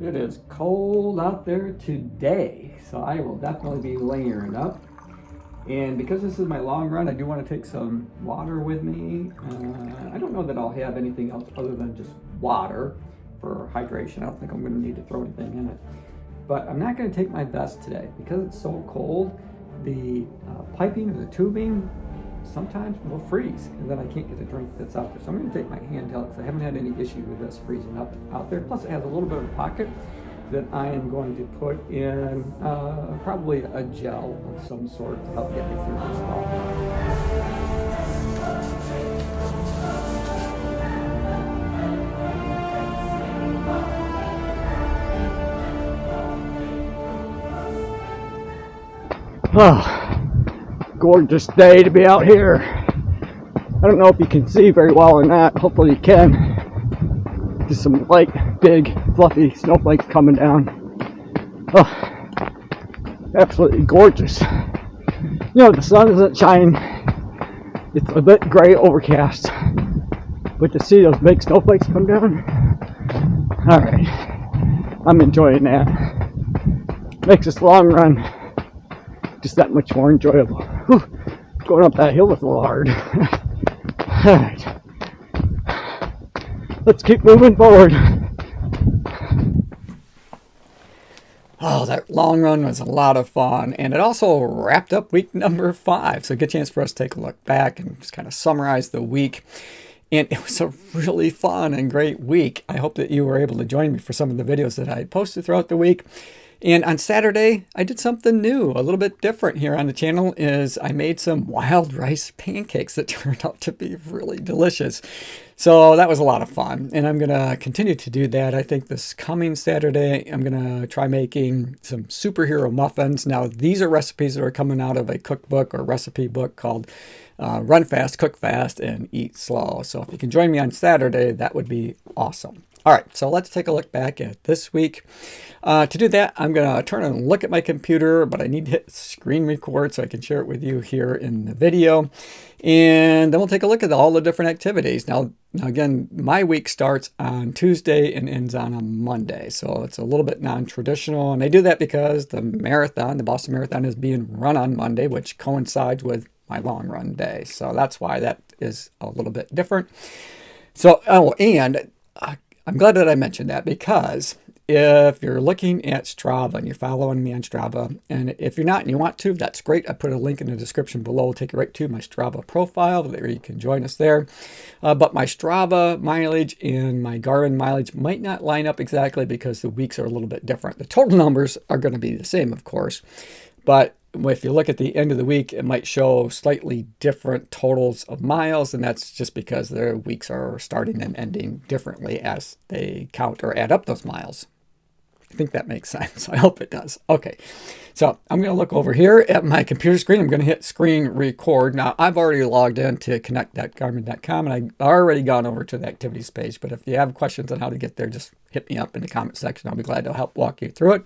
It is cold out there today, so I will definitely be layering up. And because this is my long run, I do want to take some water with me. I don't know that I'll have anything else other than just water for hydration. I don't think I'm going to need to throw anything in it. But I'm not going to take my vest today because it's so cold. The piping or the tubing sometimes will freeze, and then I can't get a drink that's out there. So I'm going to take my handheld because I haven't had any issue with this freezing up out there. Plus, it has a little bit of a pocket that I am going to put in probably a gel of some sort to help get me through this fall. Oh, gorgeous day to be out here. I don't know if you can see very well or not. Hopefully you can. Just some light, big, fluffy snowflakes coming down. Oh, absolutely gorgeous. You know, the sun isn't shining. It's a bit gray, overcast. But to see those big snowflakes come down, alright, I'm enjoying that. Makes this long run just that much more enjoyable. Whew, going up that hill was a little hard. Alright, let's keep moving forward. Oh, that long run was a lot of fun, and it also wrapped up week number 5. So a good chance for us to take a look back and just kind of summarize the week. And it was a really fun and great week. I hope that you were able to join me for some of the videos that I posted throughout the week. And on Saturday, I did something new, a little bit different here on the channel, is I made some wild rice pancakes that turned out to be really delicious. So that was a lot of fun, and I'm going to continue to do that. I think this coming Saturday, I'm going to try making some superhero muffins. Now, these are recipes that are coming out of a cookbook or recipe book called Run Fast, Cook Fast, and Eat Slow. So if you can join me on Saturday, that would be awesome. All right, so let's take a look back at this week. To do that, I'm going to turn and look at my computer, but I need to hit screen record so I can share it with you here in the video. And then we'll take a look at all the different activities. Now again, my week starts on Tuesday and ends on a Monday. So it's a little bit non-traditional. And I do that because the marathon, the Boston Marathon, is being run on Monday, which coincides with my long run day. So that's why that is a little bit different. So, I'm glad that I mentioned that, because if you're looking at Strava and you're following me on Strava, and if you're not and you want to, that's great. I put a link in the description below. It'll take you right to my Strava profile where you can join us there. But my Strava mileage and my Garmin mileage might not line up exactly because the weeks are a little bit different. The total numbers are going to be the same, of course, but if you look at the end of the week, it might show slightly different totals of miles, and that's just because their weeks are starting and ending differently as they count or add up those miles. I think that makes sense. I hope it does. Okay, so I'm going to look over here at my computer screen. I'm going to hit screen record. Now, I've already logged in to connect.garmin.com, and I've already gone over to the activities page, but if you have questions on how to get there, just hit me up in the comment section. I'll be glad to help walk you through it.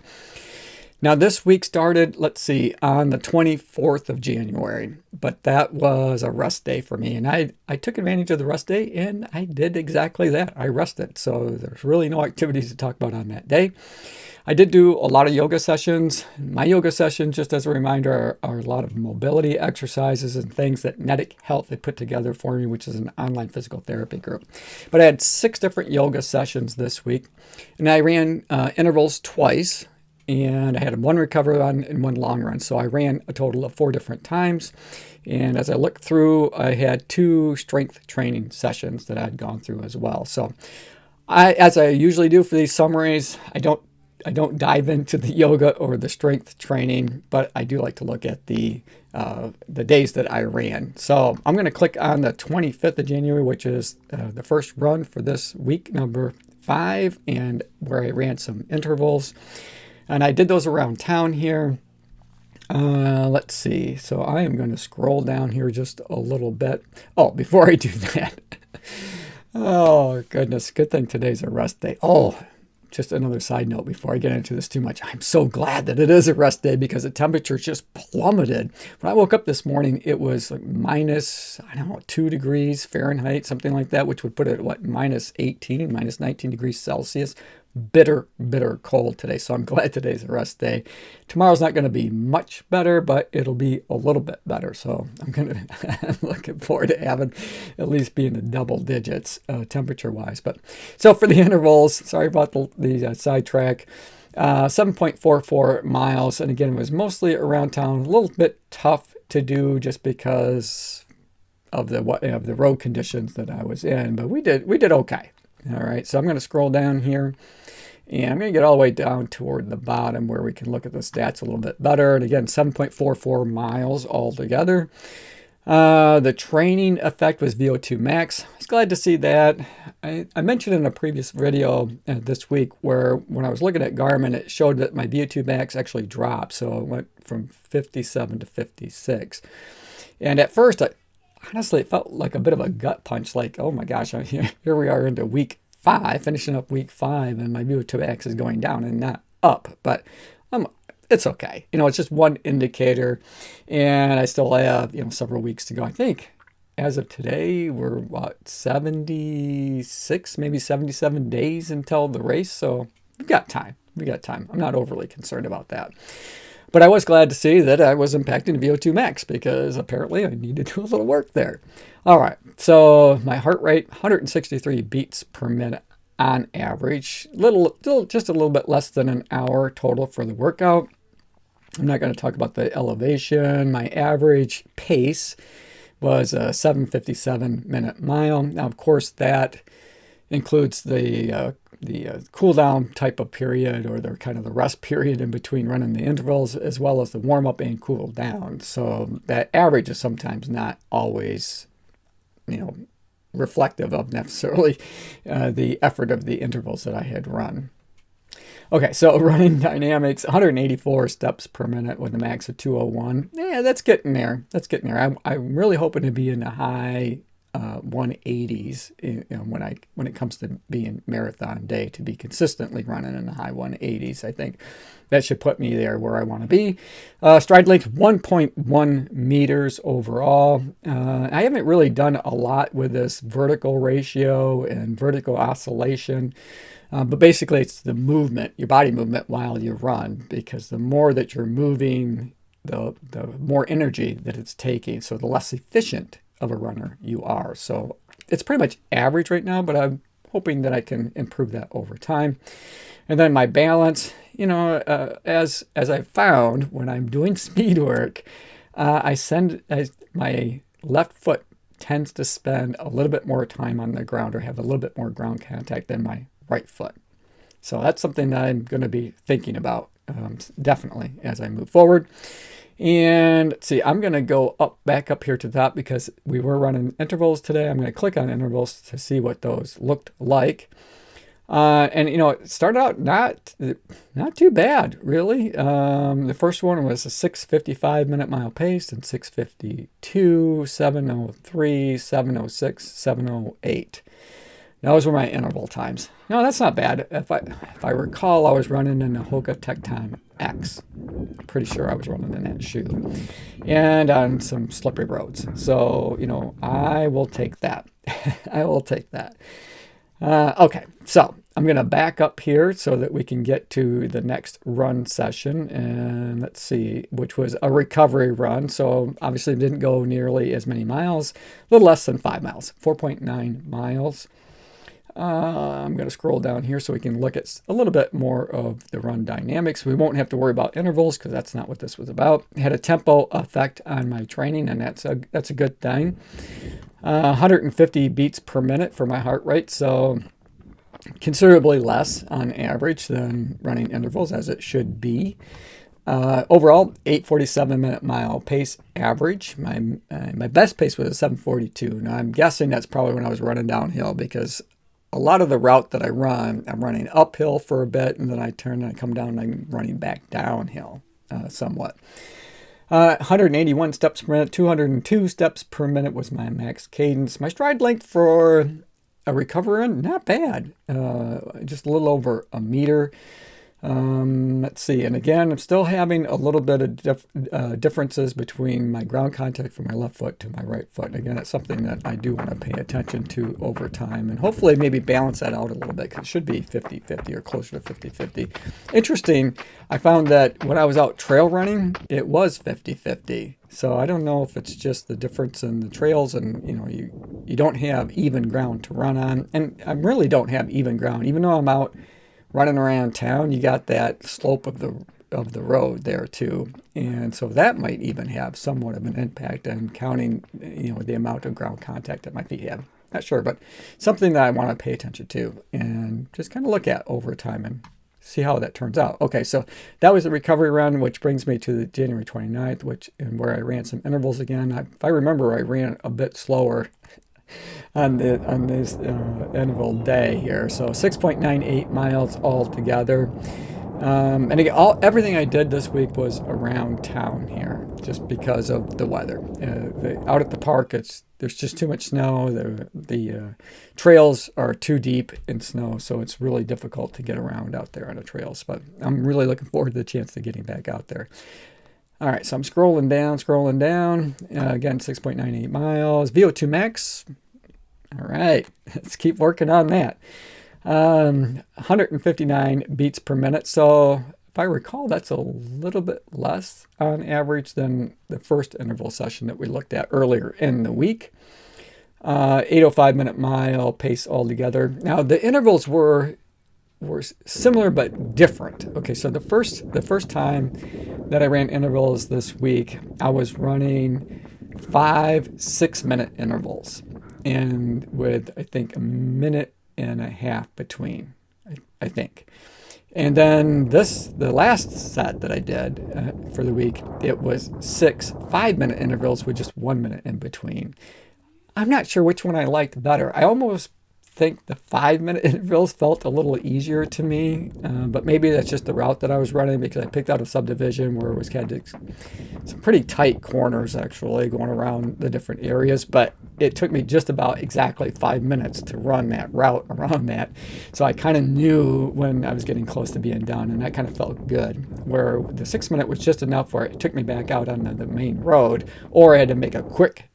Now, this week started, let's see, on the 24th of January, but that was a rest day for me, and I took advantage of the rest day, and I did exactly that. I rested, so there's really no activities to talk about on that day. I did do a lot of yoga sessions. My yoga sessions, just as a reminder, are a lot of mobility exercises and things that Netic Health had put together for me, which is an online physical therapy group. But I had 6 different yoga sessions this week, and I ran intervals twice. And I had 1 recovery run and 1 long run. So I ran a total of 4 different times. And as I looked through, I had 2 strength training sessions that I'd gone through as well. So as I usually do for these summaries, I don't dive into the yoga or the strength training, but I do like to look at the days that I ran. So I'm going to click on the 25th of January, which is the first run for this week, number 5, and where I ran some intervals. And I did those around town here. Let's see. So I am going to scroll down here just a little bit. Oh, before I do that. Oh, goodness. Good thing today's a rest day. Oh, just another side note before I get into this too much. I'm so glad that it is a rest day because the temperature just plummeted. When I woke up this morning, it was like minus, 2 degrees Fahrenheit, something like that, which would put it at what, minus 18, minus 19 degrees Celsius. bitter, bitter cold today. So I'm glad today's a rest day. Tomorrow's not going to be much better, but it'll be a little bit better. So I'm looking forward to having at least be in the double digits temperature wise. But so for the intervals, sorry about the sidetrack. 7.44 miles, and again, it was mostly around town. A little bit tough to do just because of the road conditions that I was in, but we did okay. All right, so I'm going to scroll down here, and I'm going to get all the way down toward the bottom where we can look at the stats a little bit better. And again, 7.44 miles altogether. The training effect was VO2 max. I was glad to see that. I mentioned in a previous video this week where when I was looking at Garmin, it showed that my VO2 max actually dropped. So it went from 57 to 56. And at first, honestly, it felt like a bit of a gut punch. Like, oh my gosh, here we are into week 5, finishing up week 5, and my VO2 max is going down and not up. But it's okay. It's just one indicator, and I still have, several weeks to go. I think as of today, we're 76, maybe 77 days until the race. So we've got time. I'm not overly concerned about that. But I was glad to see that I was impacting VO2 max because apparently I need to do a little work there. All right. So my heart rate, 163 beats per minute on average. Just a little bit less than an hour total for the workout. I'm not going to talk about the elevation. My average pace was a 7:57 minute mile. Now, of course, that includes the cool down type of period, or the kind of the rest period in between running the intervals, as well as the warm up and cool down. So that average is sometimes not always, reflective of necessarily the effort of the intervals that I had run. Okay, so running dynamics, 184 steps per minute with a max of 201. Yeah, that's getting there. I'm really hoping to be in the high 180s when it comes to being marathon day, to be consistently running in the high 180s. I think that should put me there where I want to be. Stride length 1.1 meters overall. I haven't really done a lot with this vertical ratio and vertical oscillation. But basically, it's the movement, your body movement while you run, because the more that you're moving, the more energy that it's taking. So the less efficient of a runner you are. So it's pretty much average right now, but I'm hoping that I can improve that over time. And then my balance, as I found when I'm doing speed work, my left foot tends to spend a little bit more time on the ground, or have a little bit more ground contact than my right foot. So that's something that I'm going to be thinking about definitely as I move forward. And let's see, I'm going to go back up here to the top because we were running intervals today. I'm going to click on intervals to see what those looked like. And it started out not too bad, really. The first one was a 6:55 minute mile pace, and 6:52, 7:03, 7:06, 7:08. Those were my interval times. No, that's not bad. If I recall, I was running in a Hoka Tecton X. Pretty sure I was running in that shoe. And on some slippery roads. So, I will take that. I will take that. Okay, so I'm going to back up here so that we can get to the next run session. And let's see, which was a recovery run. So obviously didn't go nearly as many miles. A little less than 5 miles, 4.9 miles. I'm going to scroll down here so we can look at a little bit more of the run dynamics. We won't have to worry about intervals because that's not what this was about. It had a tempo effect on my training, and that's a good thing. 150 beats per minute for my heart rate, so considerably less on average than running intervals, as it should be. Overall, 8:47 minute mile pace average. My best pace was a 7:42. Now I'm guessing that's probably when I was running downhill, because a lot of the route that I run, I'm running uphill for a bit, and then I turn and I come down and I'm running back downhill somewhat. 181 steps per minute, 202 steps per minute was my max cadence. My stride length for a recovery run, not bad. Just a little over a meter. Let's see, and again, I'm still having a little bit of differences between my ground contact from my left foot to my right foot. Again, that's something that I do want to pay attention to over time, and hopefully maybe balance that out a little bit, because it should be 50-50 or closer to 50-50. Interesting, I found that when I was out trail running, it was 50-50. So I don't know if it's just the difference in the trails, and you don't have even ground to run on, and I really don't have even ground, even though I'm out running around town. You got that slope of the road there too, and so that might even have somewhat of an impact on counting the amount of ground contact that my feet have. Not sure, but something that I want to pay attention to and just kind of look at over time and see how that turns out. Okay, so that was the recovery run, which brings me to the January 29th, where I ran some intervals again. If I remember, I ran a bit slower on this interval day here. So 6.98 miles altogether. And again, everything I did this week was around town here, just because of the weather. Out at the park, there's just too much snow. The trails are too deep in snow, so it's really difficult to get around out there on the trails. But I'm really looking forward to the chance of getting back out there. All right, so I'm scrolling down. Again, 6.98 miles. VO2 max. All right, let's keep working on that. 159 beats per minute. So if I recall, that's a little bit less on average than the first interval session that we looked at earlier in the week. 805 minute mile pace altogether. Now the intervals were similar but different. Okay, so the first time that I ran intervals this week, I was running 5 6-minute intervals, and with I think a minute and a half between, I think. And then the last set that I did for the week, it was 6 5-minute intervals with just 1 minute in between. I'm not sure which one I liked better. I almost think the 5-minute intervals felt a little easier to me, but maybe that's just the route that I was running, because I picked out a subdivision where it was kind of some pretty tight corners actually going around the different areas, but it took me just about exactly 5 minutes to run that route around that. So I kind of knew when I was getting close to being done, and that kind of felt good. Where the 6-minute was just enough where it took me back out on the main road, or I had to make a quick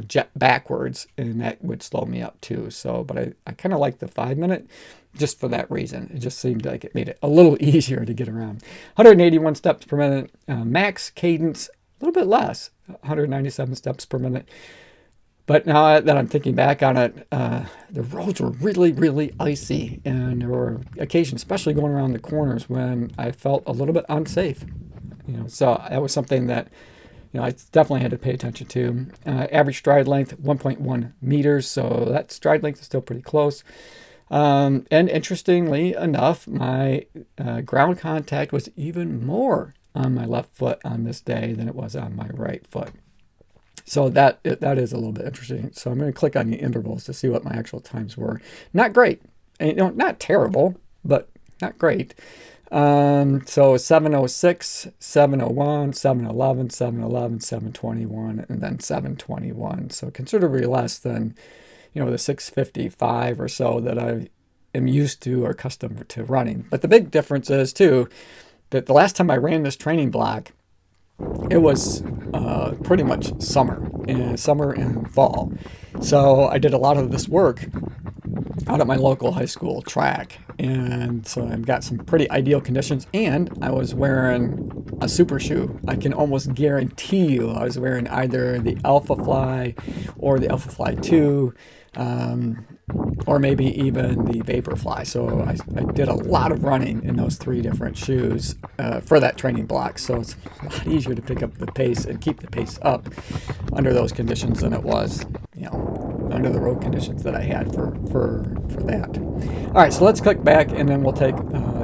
jet backwards, and that would slow me up too. So, but I kind of like the 5-minute just for that reason. It just seemed like it made it a little easier to get around. 181 steps per minute, max cadence, a little bit less, 197 steps per minute. But now that I'm thinking back on it, the roads were really, really icy, and there were occasions, especially going around the corners, when I felt a little bit unsafe. So that was something that I definitely had to pay attention to. Average stride length, 1.1 meters, so that stride length is still pretty close. And interestingly enough, my ground contact was even more on my left foot on this day than it was on my right foot. So that is a little bit interesting. So I'm going to click on the intervals to see what my actual times were. Not great. And, not terrible, but not great. So 706, 701, 711, 711, 721, and then 721. So considerably less than, the 655 or so that I am used to or accustomed to running. But the big difference is too, that the last time I ran this training block, it was pretty much summer and fall. So I did a lot of this work out at my local high school track, and so I've got some pretty ideal conditions, and I was wearing a super shoe. I can almost guarantee you I was wearing either the Alpha Fly or the Alpha Fly 2, or maybe even the Vaporfly. So I did a lot of running in those 3 different shoes for that training block. So it's a lot easier to pick up the pace and keep the pace up under those conditions than it was, under the road conditions that I had for that. All right, so let's click back, and then we'll take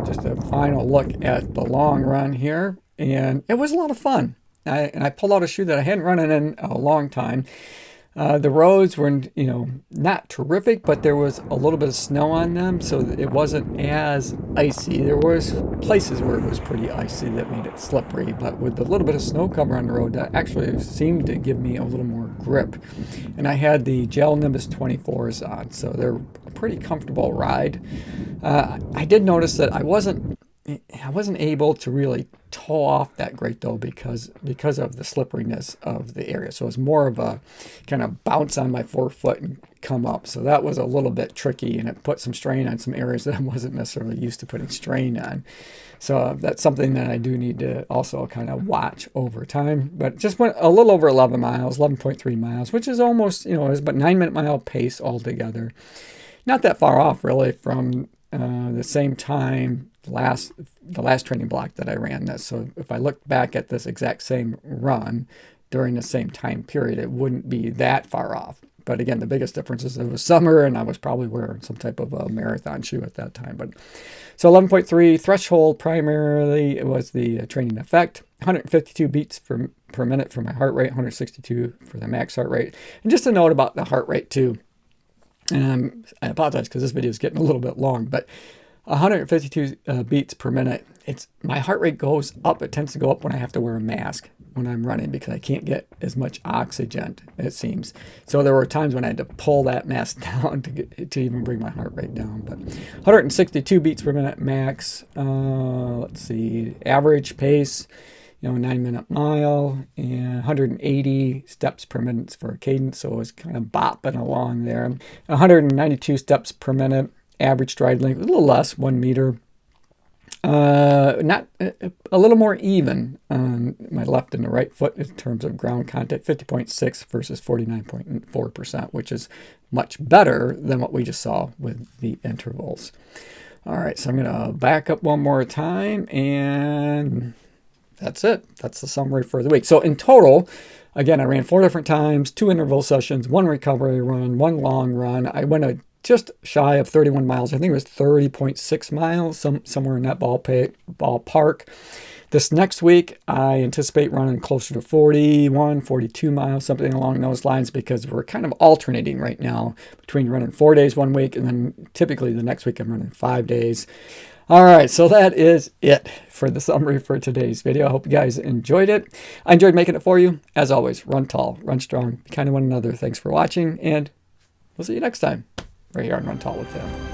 just a final look at the long run here. And it was a lot of fun. I pulled out a shoe that I hadn't run in a long time. The roads were, not terrific, but there was a little bit of snow on them, so it wasn't as icy. There was places where it was pretty icy that made it slippery, but with a little bit of snow cover on the road, that actually seemed to give me a little more grip. And I had the Gel Nimbus 24s on, so they're a pretty comfortable ride. I did notice that I wasn't I wasn't able to really toe off that great though because of the slipperiness of the area. So it was more of a kind of bounce on my forefoot and come up. So that was a little bit tricky, and it put some strain on some areas that I wasn't necessarily used to putting strain on. So that's something that I do need to also kind of watch over time. But just went a little over 11 miles, 11.3 miles, which is almost, you know, it was about 9-minute mile pace altogether. Not that far off really from the same time the last training block that I ran this. So if I look back at this exact same run during the same time period, it wouldn't be that far off. But again, the biggest difference is it was summer and I was probably wearing some type of a marathon shoe at that time. But so 11.3 threshold primarily, it was the training effect, 152 beats per minute for my heart rate, 162 for the max heart rate. And just a note about the heart rate too. And I apologize because this video is getting a little bit long, but 152 beats per minute. My heart rate goes up. It tends to go up when I have to wear a mask when I'm running because I can't get as much oxygen, it seems. So there were times when I had to pull that mask down to even bring my heart rate down. But 162 beats per minute max. Let's see, average pace, 9-minute mile, and 180 steps per minute for a cadence. So it was kind of bopping along there. 192 steps per minute. Average stride length, a little less, 1 meter. Not a little more even on my left and the right foot in terms of ground contact, 50.6 versus 49.4%, which is much better than what we just saw with the intervals. All right, so I'm going to back up one more time, and that's it. That's the summary for the week. So in total, again, I ran 4 different times, 2 interval sessions, 1 recovery run, 1 long run. I went just shy of 31 miles. I think it was 30.6 miles, somewhere in that ballpark. This next week, I anticipate running closer to 41, 42 miles, something along those lines, because we're kind of alternating right now between running 4 days one week, and then typically the next week I'm running 5 days. All right, so that is it for the summary for today's video. I hope you guys enjoyed it. I enjoyed making it for you. As always, run tall, run strong, be kind to one another. Thanks for watching, and we'll see you next time right here on Run Tall with Tim.